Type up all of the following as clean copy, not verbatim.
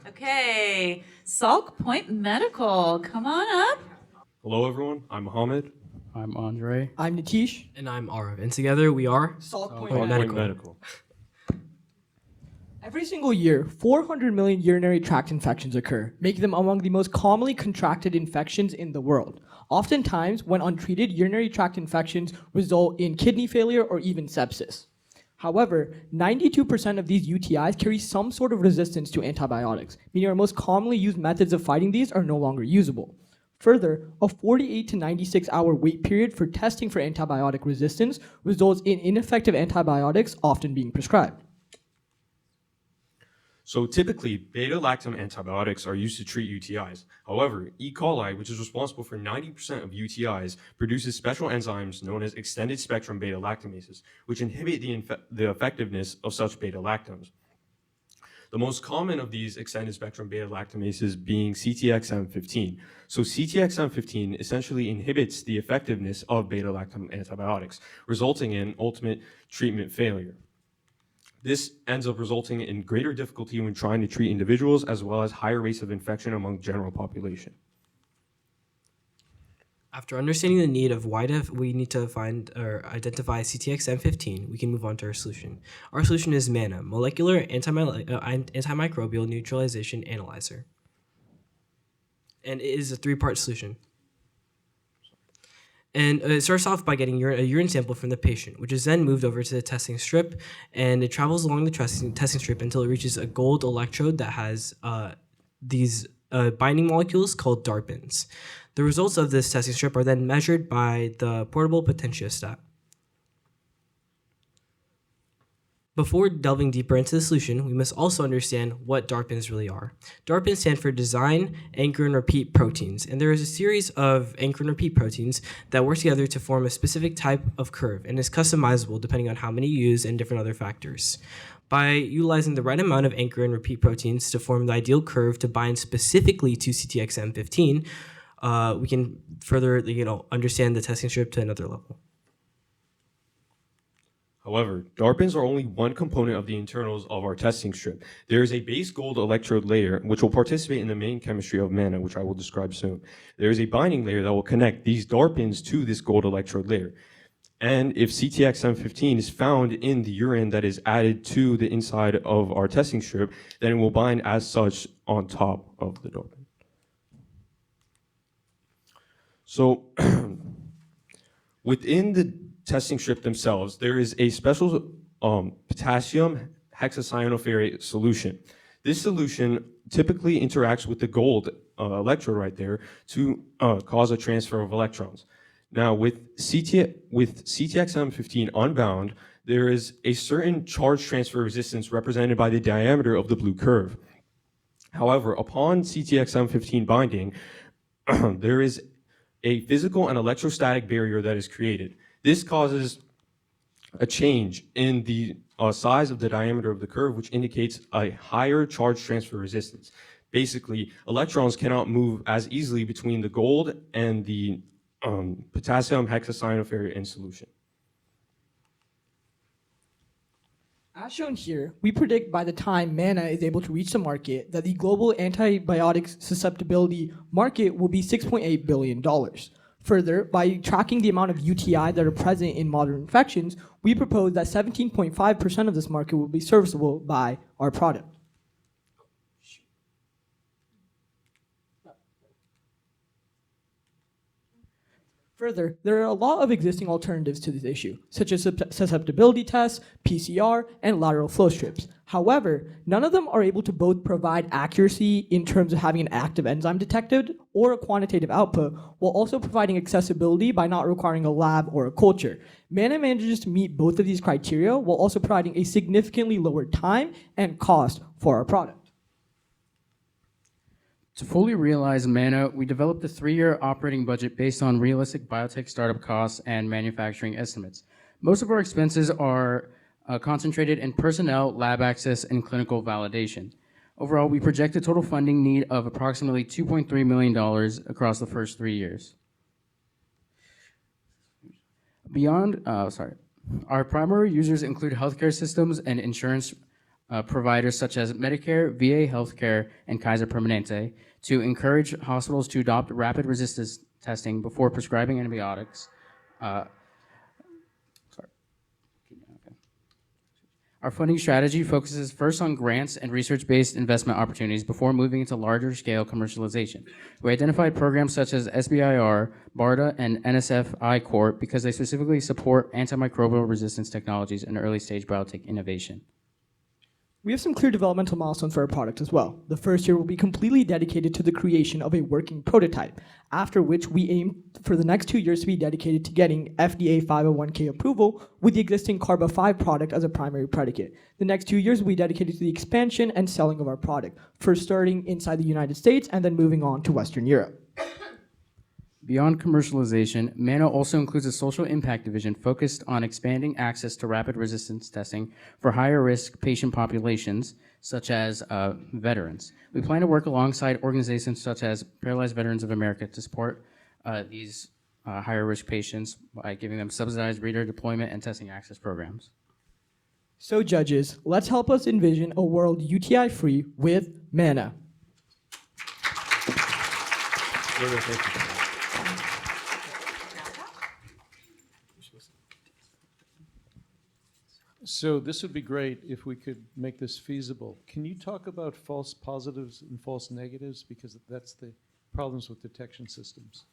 Okay, Salkpoint Medical, come on up. Hello, everyone. I'm Mohammed. I'm Andre. I'm Nitish. And I'm Arav. And together we are Salkpoint Salkpoint Medical. Medical. Every single year, 400 million urinary tract infections occur, making them among the most commonly contracted infections in the world. Oftentimes, when untreated, urinary tract infections result in kidney failure or even sepsis. However, 92% of these UTIs carry some sort of resistance to antibiotics, meaning our most commonly used methods of fighting these are no longer usable. Further, a 48 to 96 hour wait period for testing for antibiotic resistance results in ineffective antibiotics often being prescribed. So typically, beta-lactam antibiotics are used to treat UTIs. However, E. coli, which is responsible for 90% of UTIs, produces special enzymes known as extended-spectrum beta-lactamases, which inhibit the effectiveness of such beta-lactams. The most common of these extended-spectrum beta-lactamases being CTXM15. So CTXM15 essentially inhibits the effectiveness of beta-lactam antibiotics, resulting in ultimate treatment failure. This ends up resulting in greater difficulty when trying to treat individuals, as well as higher rates of infection among general population. After understanding the need of why we need to find or identify CTXM15, we can move on to our solution. Our solution is MANA, Molecular Antimicrobial Neutralization Analyzer. And it is a 3-part solution. And it starts off by getting a urine sample from the patient, which is then moved over to the testing strip, and it travels along the testing strip until it reaches a gold electrode that has these binding molecules called DARPins. The results of this testing strip are then measured by the portable potentiostat. Before delving deeper into the solution, we must also understand what DARPins really are. DARPins stand for Design, Anchor, and Repeat Proteins, and there is a series of anchor and repeat proteins that work together to form a specific type of curve and is customizable depending on how many you use and different other factors. By utilizing the right amount of anchor and repeat proteins to form the ideal curve to bind specifically to CTXM15, we can further understand the testing strip to another level. However, DARPins are only one component of the internals of our testing strip. There is a base gold electrode layer, which will participate in the main chemistry of MANA, which I will describe soon. There is a binding layer that will connect these DARPins to this gold electrode layer. And if CTXM15 is found in the urine that is added to the inside of our testing strip, then it will bind as such on top of the DARPin. So within the testing strip themselves, there is a special potassium hexacyanoferrate solution. This solution typically interacts with the gold electrode right there to cause a transfer of electrons. Now, with CTXM15 unbound, there is a certain charge transfer resistance represented by the diameter of the blue curve. However, upon CTXM15 binding, there is a physical and electrostatic barrier that is created. This causes a change in the size of the diameter of the curve, which indicates a higher charge transfer resistance. Basically, electrons cannot move as easily between the gold and the potassium hexacyanoferrate in solution. As shown here, we predict by the time MANA is able to reach the market that the global antibiotics susceptibility market will be $6.8 billion. Further, by tracking the amount of UTI that are present in modern infections, we propose that 17.5% of this market will be serviceable by our product. Further, there are a lot of existing alternatives to this issue, such as susceptibility tests, PCR, and lateral flow strips. However, none of them are able to both provide accuracy in terms of having an active enzyme detected or a quantitative output, while also providing accessibility by not requiring a lab or a culture. MANA manages to meet both of these criteria while also providing a significantly lower time and cost for our product. To fully realize MANA, we developed a 3-year operating budget based on realistic biotech startup costs and manufacturing estimates. Most of our expenses are concentrated in personnel, lab access, and clinical validation. Overall, we project a total funding need of approximately $2.3 million across the first 3 years. Our primary users include healthcare systems and insurance providers such as Medicare, VA Healthcare, and Kaiser Permanente to encourage hospitals to adopt rapid resistance testing before prescribing antibiotics. Our funding strategy focuses first on grants and research-based investment opportunities before moving into larger-scale commercialization. We identified programs such as SBIR, BARDA, and NSF Corp because they specifically support antimicrobial resistance technologies and early-stage biotech innovation. We have some clear developmental milestones for our product as well. The first year will be completely dedicated to the creation of a working prototype, after which we aim for the next 2 years to be dedicated to getting FDA 501(k) approval with the existing Carba 5 product as a primary predicate. The next 2 years will be dedicated to the expansion and selling of our product, first starting inside the United States and then moving on to Western Europe. Beyond commercialization, MANO also includes a social impact division focused on expanding access to rapid resistance testing for higher risk patient populations, such as veterans. We plan to work alongside organizations such as Paralyzed Veterans of America to support these higher risk patients by giving them subsidized reader deployment and testing access programs. So judges, let's help us envision a world UTI-free with MANA. So this would be great if we could make this feasible. Can you talk about false positives and false negatives? Because that's the problems with detection systems.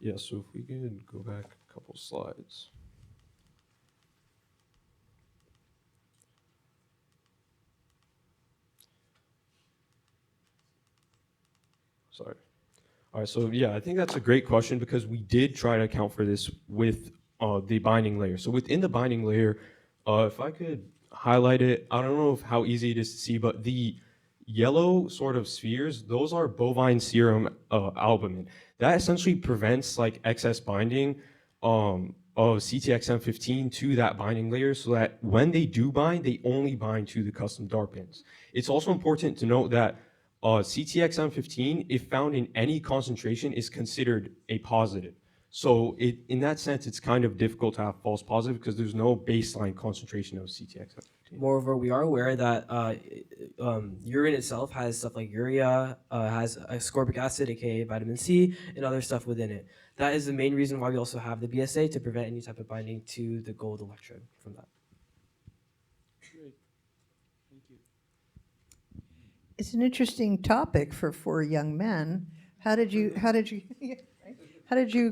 Yeah, so if we could go back a couple slides. Sorry. All right, so yeah, I think that's a great question because we did try to account for this with the binding layer. So within the binding layer, if I could highlight it, I don't know how easy it is to see, but the yellow sort of spheres, those are bovine serum albumin. That essentially prevents like excess binding of CTXM15 to that binding layer so that when they do bind, they only bind to the custom DARPins. It's also important to note that CTXM15, if found in any concentration, is considered a positive. So in that sense, it's kind of difficult to have false positive because there's no baseline concentration of CTXM15. Moreover, we are aware that urine itself has stuff like urea, has ascorbic acid, aka vitamin C, and other stuff within it. That is the main reason why we also have the BSA to prevent any type of binding to the gold electrode from that. Great. Thank you. It's an interesting topic for 4 young men. How did you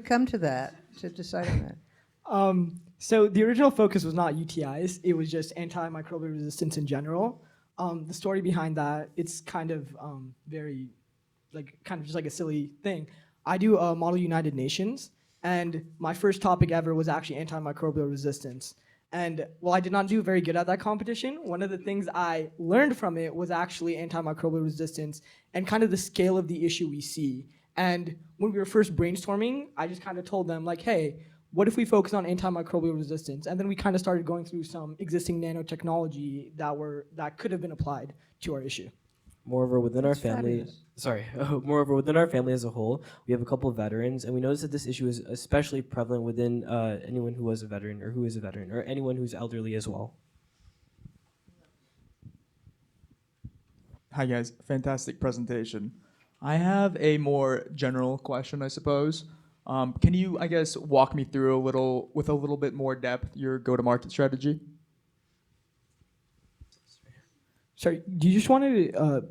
come to that, to decide on that? So the original focus was not UTIs, it was just antimicrobial resistance in general. The story behind that, it's kind of just like a silly thing. I do Model United Nations, and my first topic ever was actually antimicrobial resistance. And while I did not do very good at that competition, one of the things I learned from it was actually antimicrobial resistance and kind of the scale of the issue we see. And when we were first brainstorming, I just kind of told them like, hey, what if we focus on antimicrobial resistance? And then we kind of started going through some existing nanotechnology that could have been applied to our issue. Moreover, within our That's family, fabulous. moreover, within our family as a whole, we have a couple of veterans, and we noticed that this issue is especially prevalent within anyone who was a veteran or who is a veteran or anyone who's elderly as well. Hi guys, fantastic presentation. I have a more general question, I suppose. Can you, I guess, walk me through with a little bit more depth your go-to-market strategy? Sorry, do you just want to,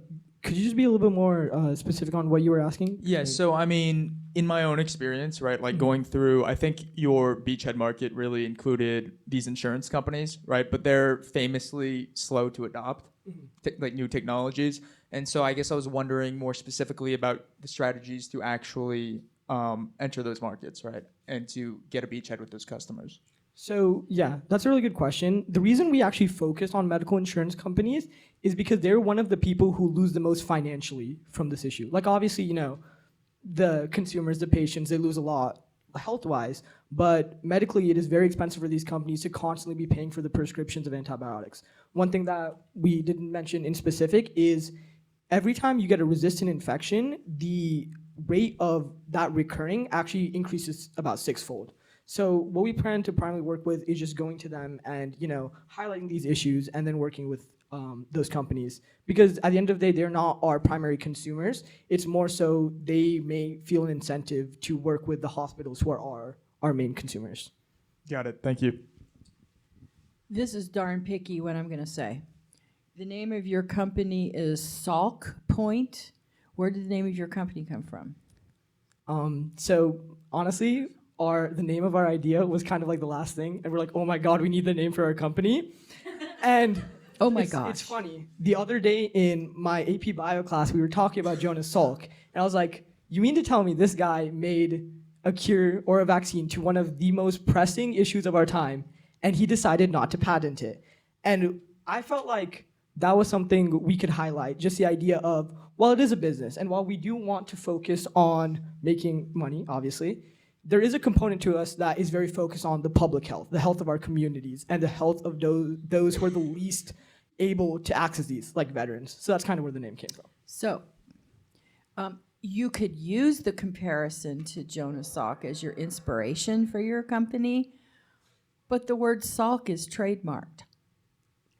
could you just be a little bit more specific on what you were asking? Yeah, so I mean, in my own experience, right, like going through, I think your beachhead market really included these insurance companies, right? But they're famously slow to adopt like new technologies. And so I guess I was wondering more specifically about the strategies to actually enter those markets, right? And to get a beachhead with those customers. So yeah, that's a really good question. The reason we actually focus on medical insurance companies is because they're one of the people who lose the most financially from this issue. Like obviously, you know, the consumers, the patients, they lose a lot health-wise, but medically it is very expensive for these companies to constantly be paying for the prescriptions of antibiotics. One thing that we didn't mention in specific is every time you get a resistant infection, the rate of that recurring actually increases about 6-fold. So what we plan to primarily work with is just going to them and, you know, highlighting these issues and then working with those companies, because at the end of the day, they're not our primary consumers. It's more so they may feel an incentive to work with the hospitals who are our main consumers. Got it. Thank you. This is darn picky what I'm going to say. The name of your company is Salkpoint. Where did the name of your company come from? So honestly, the name of our idea was kind of like the last thing, and we're like, oh my god, we need the name for our company. And Oh my it's gosh. funny. The other day in my AP Bio class, we were talking about Jonas Salk, and I was like, you mean to tell me this guy made a cure or a vaccine to one of the most pressing issues of our time, and he decided not to patent it? And I felt like that was something we could highlight, just the idea of, while it is a business, and while we do want to focus on making money, obviously, there is a component to us that is very focused on the public health, the health of our communities, and the health of those who are the least able to access these, like veterans. So that's kind of where the name came from. So, you could use the comparison to Jonas Salk as your inspiration for your company, but the word Salk is trademarked.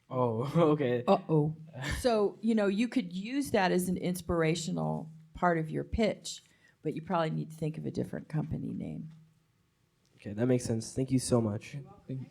Oh, okay. Uh-oh. So, you could use that as an inspirational part of your pitch, but you probably need to think of a different company name. Okay, that makes sense. Thank you so much. Thank you.